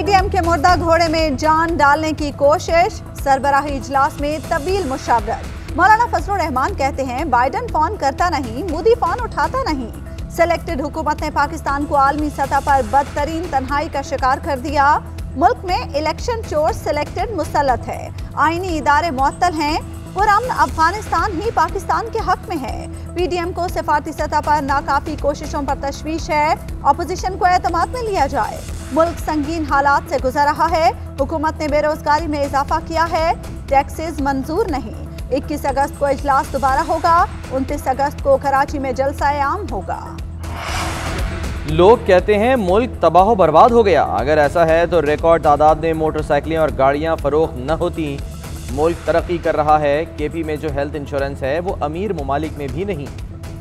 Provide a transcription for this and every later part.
PDM के मुर्दा घोड़े में जान डालने की कोशिश, सरबराही इजलास में तवील मुशावरत। मौलाना फजलुर रहमान कहते हैं बाइडन फोन करता नहीं, मोदी फोन उठाता नहीं। सिलेक्टेड हुकूमत ने पाकिस्तान को आलमी सतह पर बदतरीन तन्हाई का शिकार कर दिया। मुल्क में इलेक्शन चोर सिलेक्टेड मुसल्लत है, आईनी इदारे मुअत्तल हैं। पुरअमन अफगानिस्तान ही पाकिस्तान के हक में है। पीडीएम को सिफारती सतह पर नाकाफी कोशिशों पर तशवीश है, अपोजिशन को एतमाद में लिया जाए। मुल्क संगीन हालात से गुजर रहा है, हुकूमत ने बेरोजगारी में इजाफा किया है, टैक्सेस मंजूर नहीं। 21 अगस्त को इजलास दोबारा होगा, 29 अगस्त को कराची में जलसा-ए आम होगा। लोग कहते हैं मुल्क तबाह बर्बाद हो गया। अगर ऐसा है तो रिकॉर्ड तादाद में मोटरसाइकिलें और गाड़ियां फरोख्त न होती। मुल्क तरक्की कर रहा है। केपी में जो हेल्थ इंश्योरेंस है वो अमीर ममालिक में भी नहीं।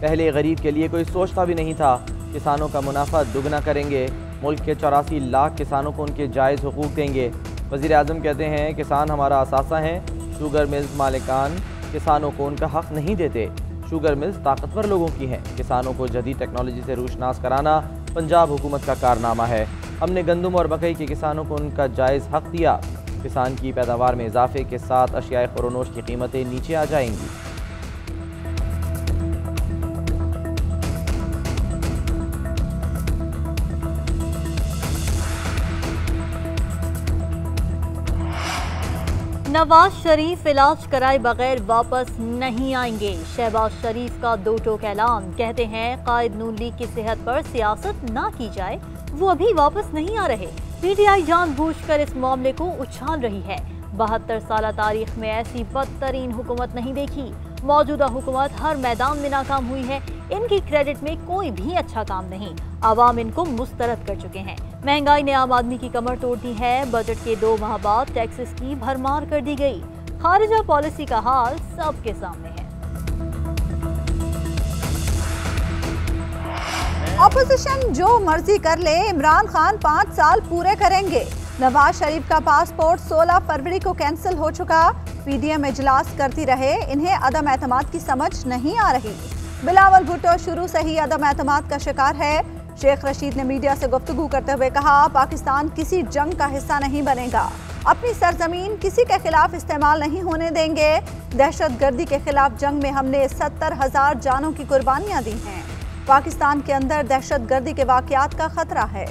पहले गरीब के लिए कोई सोचता भी नहीं था। किसानों का मुनाफा दुगना करेंगे। मुल्क के 84 लाख किसानों को उनके जायज़ हुकूक देंगे। वज़ीर आज़म कहते हैं किसान हमारा असासा हैं। शुगर मिल्स मालिकान किसानों को उनका हक़ नहीं देते। शुगर मिल्स ताकतवर लोगों की हैं। किसानों को जदीद टेक्नोलॉजी से रोशनास कराना पंजाब हुकूमत का कारनामा है। हमने गंदम और मकई के किसानों को उनका जायज़ हक़ दिया। किसान की पैदावार में इजाफे के साथ अशियाए खुरोनोश की कीमतें नीचे आ जाएंगी। नवाज शरीफ इलाज कराए बगैर वापस नहीं आएंगे। शहबाज शरीफ का दो टोक ऐलान। कहते हैं कायद नून लीग की सेहत पर सियासत ना की जाए, वो अभी वापस नहीं आ रहे। पीटीआई जानबूझकर इस मामले को उछाल रही है। 72 साल तारीख में ऐसी बदतरीन हुकूमत नहीं देखी। मौजूदा हुकूमत हर मैदान में नाकाम हुई है। इनकी क्रेडिट में कोई भी अच्छा काम नहीं। आवाम इनको मुस्तरद कर चुके हैं। महंगाई ने आम आदमी की कमर तोड़ दी है। बजट के 2 माह बाद टैक्सेस की भरमार कर दी गई। खारिजा पॉलिसी का हाल सबके सामने है। ऑपोजिशन जो मर्जी कर ले, इमरान खान 5 साल पूरे करेंगे। नवाज शरीफ का पासपोर्ट 16 फरवरी को कैंसिल हो चुका। पीडीएम इजलास करती रहे, इन्हें अदम एतमाद की समझ नहीं आ रही। बिलावल भुट्टो शुरू से ही अदम एतमाद का शिकार है। शेख रशीद ने मीडिया से गुफ्तगू करते हुए कहा पाकिस्तान किसी जंग का हिस्सा नहीं बनेगा। अपनी सरजमीन किसी के खिलाफ इस्तेमाल नहीं होने देंगे। दहशत गर्दी के खिलाफ जंग में हमने 70,000 जानों की कुर्बानियां दी हैं। पाकिस्तान के अंदर दहशत गर्दी के वाकयात का खतरा है।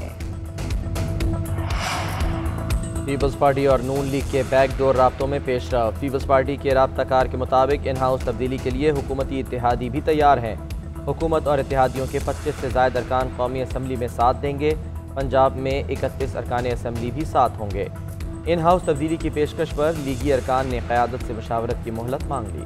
पीपल्स पार्टी और नून लीग के बैकडोर राब्तों में पेशरफ। पीपल्स पार्टी के राब्ताकार के मुताबिक इन हाउस तब्दीली के लिए हुकूमती इत्तेहादी भी तैयार हैं। हुकूमत और इत्तेहादियों के 25 से ज़ायद अरकान कौमी असम्बली में साथ देंगे। पंजाब में 31 अरकान असम्बली भी साथ होंगे। इन हाउस तब्दीली की पेशकश पर लीगी अरकान ने क़यादत से मुशावरत की मोहलत मांग ली।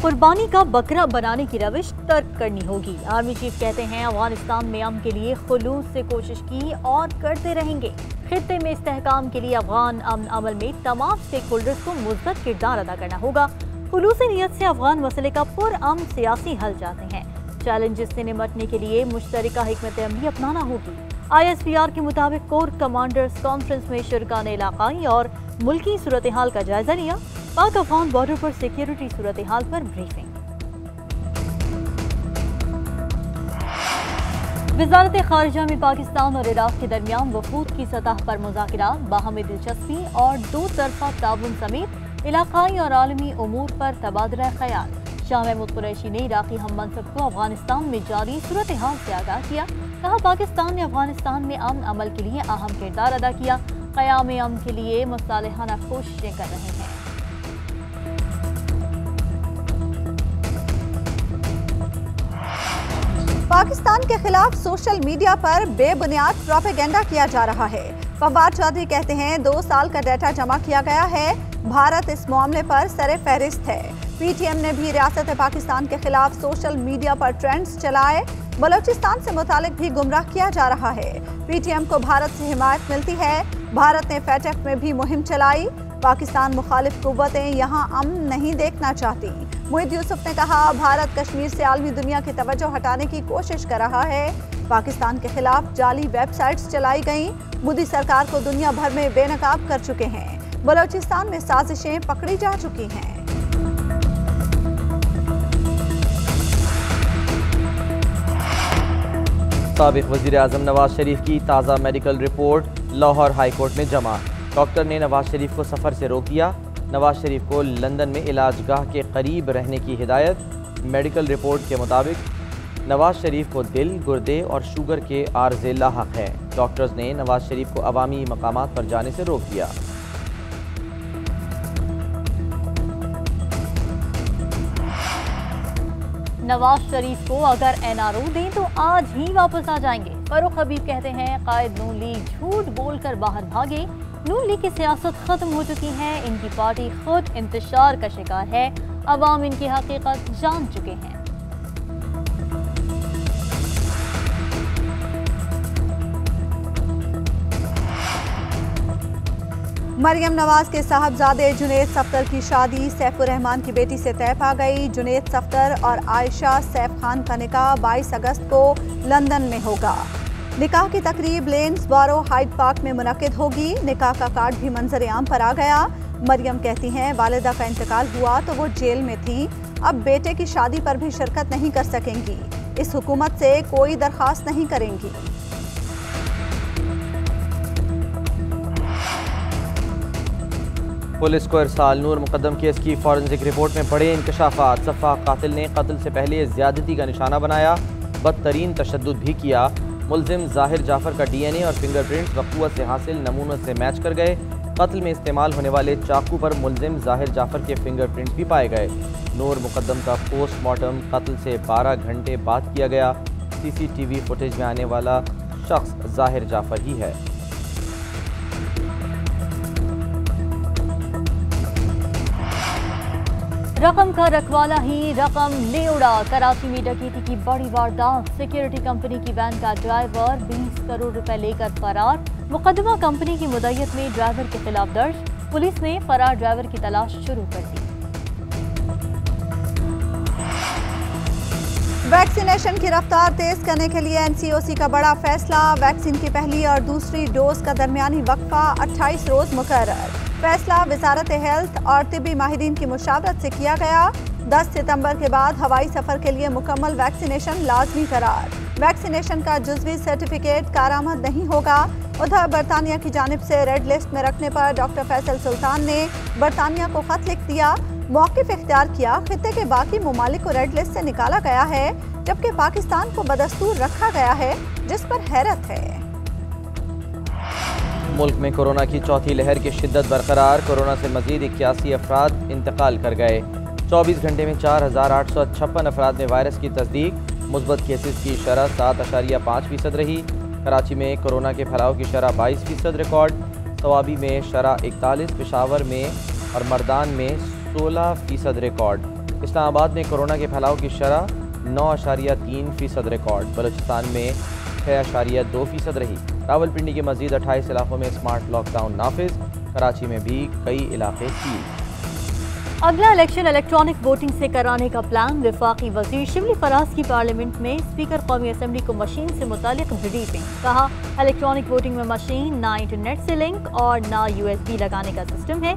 कुर्बानी का बकरा बनाने की रविश तर्क करनी होगी। आर्मी चीफ कहते हैं अफगानिस्तान में अमन के लिए खुलूस से कोशिश की और करते रहेंगे। खित्ते में इस्तेहकाम के लिए अफगान अमन अमल में तमाम स्टेक होल्डर्स को मुस्बत किरदार अदा करना होगा। खुलूस नीयत से अफगान मसले का पुरअमन सियासी हल चाहते हैं। चैलेंजेस से निपटने के लिए मुश्तरका हिकमत अमली अपनाना होगी। ISPR के मुताबिक कोर कमांडर्स कॉन्फ्रेंस में शुरका ने इलाकाई और मुल्की सूरत हाल का जायजा लिया। पाक अफगान बॉर्डर पर सिक्योरिटी सूरत हाल पर ब्रीफिंग। वज़ारत खारिजा में पाकिस्तान और इराक के दरमियान वफूद की सतह पर मुज़ाकरात, बाहमी दिलचस्पी और दो तरफा ताउन समेत इलाकाई और आलमी उमूर पर तबादला ख्याल। शाह महमूद कुरैशी ने इराकी हम मनसब को अफगानिस्तान में जारी सूरत हाल से आगाह किया। कहा पाकिस्तान ने अफगानिस्तान में अमन अमल के लिए अहम किरदार अदा किया। क़याम अमन के लिए मुसालिहाना कोशिशें कर रहे हैं। पाकिस्तान के खिलाफ सोशल मीडिया पर बेबुनियाद प्रोपेगेंडा किया जा रहा है। फवाद चौधरी कहते हैं 2 साल का डाटा जमा किया गया है। भारत इस मामले पर सरे फहरिस्त है। पीटीएम ने भी रियासत पाकिस्तान के खिलाफ सोशल मीडिया पर ट्रेंड्स चलाए। बलोचिस्तान से मुतालिक भी गुमराह किया जा रहा है। पीटीएम को भारत से हिमायत मिलती है। भारत ने फैटक में भी मुहिम चलाई। पाकिस्तान मुखालिफ कुव्वतें यहाँ अमन नहीं देखना चाहती। मुईद यूसुफ ने कहा भारत कश्मीर से आलमी दुनिया की तवज्जो हटाने की कोशिश कर रहा है। पाकिस्तान के खिलाफ जाली वेबसाइट्स चलाई गईं। मोदी सरकार को दुनिया भर में बेनकाब कर चुके हैं। बलोचिस्तान में साजिशें पकड़ी जा चुकी हैं। साबिक वज़ीर आज़म नवाज शरीफ की ताज़ा medical report Lahore high court में जमा। डॉक्टर ने नवाज शरीफ को सफ़र से रोक दिया। नवाज शरीफ को लंदन में इलाजगाह के करीब रहने की हिदायत। मेडिकल रिपोर्ट के मुताबिक नवाज शरीफ को दिल, गुर्दे और शुगर के आर्ज़े लाहक हैं। डॉक्टर्स ने नवाज शरीफ को अवामी मकामात पर जाने से रोक दिया। नवाज शरीफ को अगर एनआरओ दें तो आज ही वापस आ जाएंगे। फरूख हबीब कहते हैं कायद नून लीग झूठ बोलकर बाहर भागे। नून लीग की सियासत खत्म हो चुकी है। इनकी पार्टी खुद इंतशार का शिकार है। अवाम इनकी हकीकत जान चुके हैं। मरियम नवाज के साहबजादे जुनैद सफ्तर की शादी सैफुर रहमान की बेटी से तय पा गई। जुनैद सफ्तर और आयशा सैफ खान का निकाह 22 अगस्त को लंदन में होगा। निकाह की तकरीब लेन्सबरो हाइड पार्क में मुनक्किद होगी। निकाह का कार्ड भी मंजर आम पर आ गया। मरियम कहती हैं वालिदा का इंतकाल हुआ तो वो जेल में थी, अब बेटे की शादी पर भी शिरकत नहीं कर सकेंगी। इस हुकूमत से कोई दरख्वास्त नहीं करेंगी। पुलिस को इरसाल नूर मुकद्दम केस की फॉरेंसिक रिपोर्ट में बड़े इंकशाफात। सफ़ा कातिल ने कत्ल से पहले ज़्यादती का निशाना बनाया, बदतरीन तशद्दुद भी किया। मुल्जिम ज़ाहिर जाफ़र का DNA और फिंगरप्रिंट्स वक़ूअत से हासिल नमूनों से मैच कर गए। कत्ल में इस्तेमाल होने वाले चाकू पर मुल्जिम ज़ाहिर जाफ़र के फिंगरप्रिंट्स भी पाए गए। नूर मुकद्दम का पोस्टमार्टम कत्ल से 12 घंटे बाद किया गया। CCTV फुटेज में आने वाला शख्स ज़ाहिर जाफ़र ही है। रकम का रखवाला ही रकम ले उड़ा। कराची में डकैती की बड़ी वारदात। सिक्योरिटी कंपनी की वैन का ड्राइवर 20 करोड़ रुपए लेकर फरार। मुकदमा कंपनी की मुद्दत में ड्राइवर के खिलाफ दर्ज। पुलिस ने फरार ड्राइवर की तलाश शुरू कर दी। वैक्सीनेशन की रफ्तार तेज करने के लिए NCOC का बड़ा फैसला। वैक्सीन की पहली और दूसरी डोज का दरमियानी वक्फा 28 रोज मुकर्रर। फैसला वजारत हेल्थ और तिब्बी माहिरीन की मुशावरत से किया गया। 10 सितंबर के बाद हवाई सफर के लिए मुकम्मल वैक्सीनेशन लाजमी करार। वैक्सीनेशन का जुज़वी सर्टिफिकेट कारामद नहीं होगा। उधर बरतानिया की जानिब से रेड लिस्ट में रखने पर डॉक्टर फैसल सुल्तान ने बरतानिया को खत लिख दिया, मौक़िफ़ इख्तियार किया। खित्ते के बाकी ममालिक को रेड लिस्ट से निकाला गया है, जबकि पाकिस्तान को बदस्तूर रखा गया है, जिस पर हैरत है। मुल्क में कोरोना की चौथी लहर की शिद्दत बरकरार। कोरोना से मजीद 81 अफराद इंतकाल कर गए। 24 घंटे में 4856 अफराद में वायरस की तस्दीक। मुस्बत केसेस की शरह 7.5% रही। कराची में कोरोना के फैलाव की शरह 22% रिकॉर्ड। तवाबी में शरह 41, पेशावर में और मर्दान में 16% रिकॉर्ड। इस्लामाबाद में कोरोना के फैलाव की शरह 9.3% रिकॉर्ड। बलूचिस्तान में 6.2% रही। रावलपिंडी के मजीद 28 इलाकों में स्मार्ट लॉकडाउन नाफिज। कराची में भी कई इलाके सील। अगला इलेक्शन इलेक्ट्रॉनिक वोटिंग से कराने का प्लान। वफाकी वजीर शिबली फराज की पार्लियामेंट में स्पीकर कौमी असम्बली को मशीन से मुतालिक ब्रीफिंग। कहा इलेक्ट्रॉनिक वोटिंग में मशीन ना इंटरनेट से लिंक और ना USB लगाने का सिस्टम है।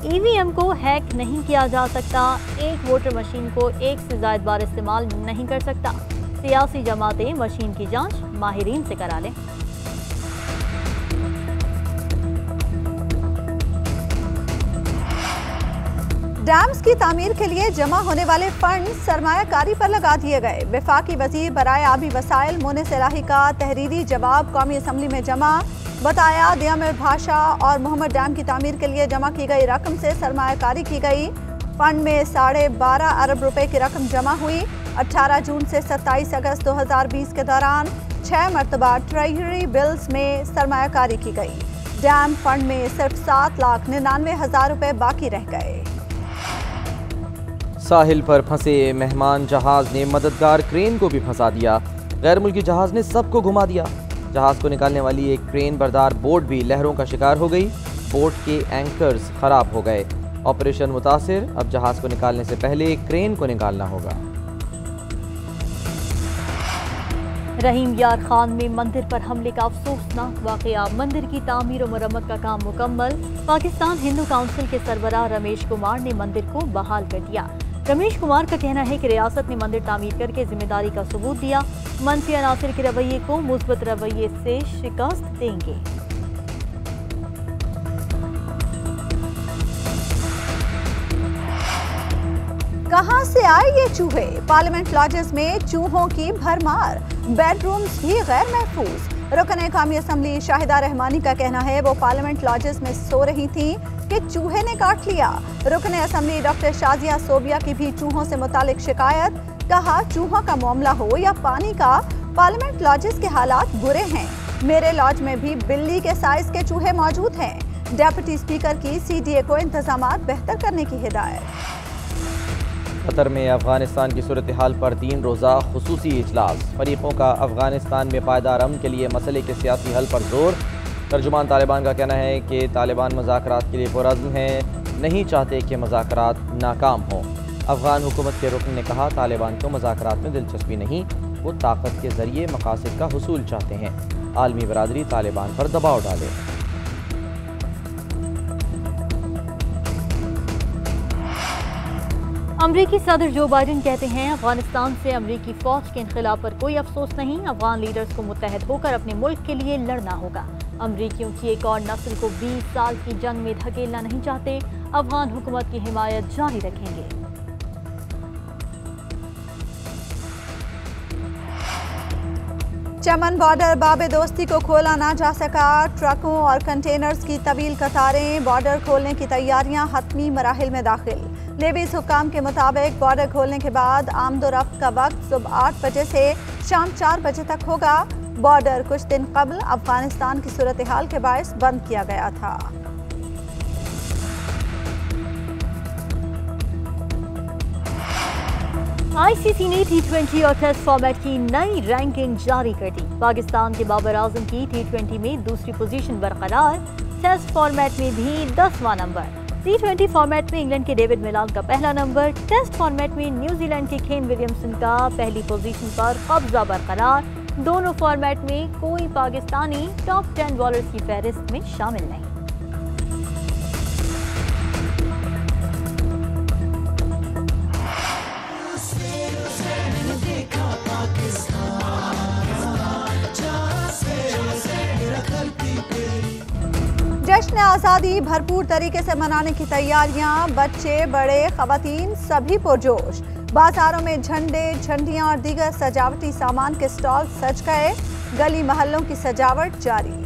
EVM को हैक नहीं किया जा सकता। एक वोटर मशीन को एक से ज्यादा बार इस्तेमाल नहीं कर सकता। सियासी जमातें मशीन की जांच माहिरीन से करा लें। डैम्स की तामीर के लिए जमा होने वाले फंड सरमायाकारी पर लगा दिए गए। वफाकी वजीर बराए आबी वसाइल मोनिस इलाही का तहरीरी जवाब कौमी असम्बली में जमा। बताया दियामिर भाषा और मोहम्मद डैम की तामीर के लिए जमा की गई रकम से सरमायाकारी की गई। फंड में 12.5 अरब रुपए की रकम जमा हुई। 18 जून से 27 अगस्त 2020 के दौरान 6 मरतबा ट्रेजरी बिल्स में सरमायाकारी की गई। डैम फंड में सिर्फ 7,99,000 रुपए बाकी रह गए। साहिल पर फंसे मेहमान जहाज ने मददगार क्रेन को भी फंसा दिया। गैर मुल्की जहाज ने सबको घुमा दिया। जहाज को निकालने वाली एक क्रेन बरदार बोट भी लहरों का शिकार हो गई। बोट के एंकर्स खराब हो गए। ऑपरेशन मुतासिर। अब जहाज को निकालने से पहले क्रेन को निकालना होगा। रहीम यार खान में मंदिर पर हमले का अफसोसनाक वाकया। मंदिर की तामीर और मरम्मत का काम मुकम्मल। पाकिस्तान हिंदू काउंसिल के सरबराह रमेश कुमार ने मंदिर को बहाल कर दिया। रमेश कुमार का कहना है कि रियासत ने मंदिर तामीर करके जिम्मेदारी का सबूत दिया, मंत्री अनासिर के रवैये को मुस्बत रवैये से शिकस्त देंगे। कहां से आए ये चूहे? पार्लियामेंट लॉजेस में चूहों की भरमार, बेडरूम्स भी गैर महफूज। रुकन कौमी असम्बली शाहिदा रहमानी का कहना है वो पार्लियामेंट लॉजेस में सो रही थीं कि चूहे ने काट लिया। रुकन असम्बली डॉक्टर शाजिया सोबिया की भी चूहों से मुतालिक शिकायत। कहा चूहों का मामला हो या पानी का, पार्लियामेंट लॉजेस के हालात बुरे हैं। मेरे लॉज में भी बिल्ली के साइज के चूहे मौजूद हैं। डेप्यूटी स्पीकर की CDA को इंतजामात बेहतर करने की हिदायत। कतर में अफगानिस्तान की सूरत हाल पर 3 रोज़ा खुसूसी इजलास। फरीकों का अफगानिस्तान में पायदार अमन के लिए मसले के सियासी हल पर जोर। तर्जुमान तालिबान का कहना है कि तालिबान मुज़ाकरात के लिए पुरअज़्म हैं, नहीं चाहते कि मुज़ाकरात नाकाम हों। अफगान हुकूमत के रुकन ने कहा तालिबान को मुज़ाकरात में दिलचस्पी नहीं, वो ताकत के ज़रिए मकासद का हुसूल चाहते हैं। आलमी बरादरी तालिबान पर दबाव डाले। अमरीकी सदर जो बाइडेन कहते हैं अफगानिस्तान से अमरीकी फौज के इनखिलाफ पर कोई अफसोस नहीं, अफगान लीडर्स को मुत्तहद होकर अपने मुल्क के लिए लड़ना होगा। अमरीकियों की एक और नस्ल को 20 साल की जंग में धकेलना नहीं चाहते, अफगान हुकूमत की हिमायत जारी रखेंगे। चमन बॉर्डर बाबे दोस्ती को खोला ना जा सका, ट्रकों और कंटेनर्स की तवील कतारें, बॉर्डर खोलने की तैयारियां हतमी मराहिल में दाखिल। लेबीज हुक्काम के मुताबिक बॉर्डर खोलने के बाद आमदोरफ्त का वक्त सुबह 8 बजे से शाम 4 बजे तक होगा। बॉर्डर कुछ दिन कबल अफगानिस्तान की सूरत हाल के बायस बंद किया गया था। ICC ने T20 और टेस्ट फॉर्मेट की नई रैंकिंग जारी कर दी। पाकिस्तान के बाबर आजम की T20 में दूसरी पोजीशन बरकरार, टेस्ट फॉर्मेट में भी 10वां नंबर। T20 फॉर्मेट में इंग्लैंड के डेविड मिलान का पहला नंबर, टेस्ट फॉर्मेट में न्यूजीलैंड के केन विलियमसन का पहली पोजीशन पर कब्जा बरकरार। दोनों फॉर्मेट में कोई पाकिस्तानी टॉप 10 बॉलर्स की फहरिस्त में शामिल नहीं। जश्न आज़ादी भरपूर तरीके से मनाने की तैयारियां, बच्चे बड़े ख़वातीन सभी पुरजोश। बाजारों में झंडे, झंडियां और दीगर सजावटी सामान के स्टॉल सज गए, गली महल्लों की सजावट जारी।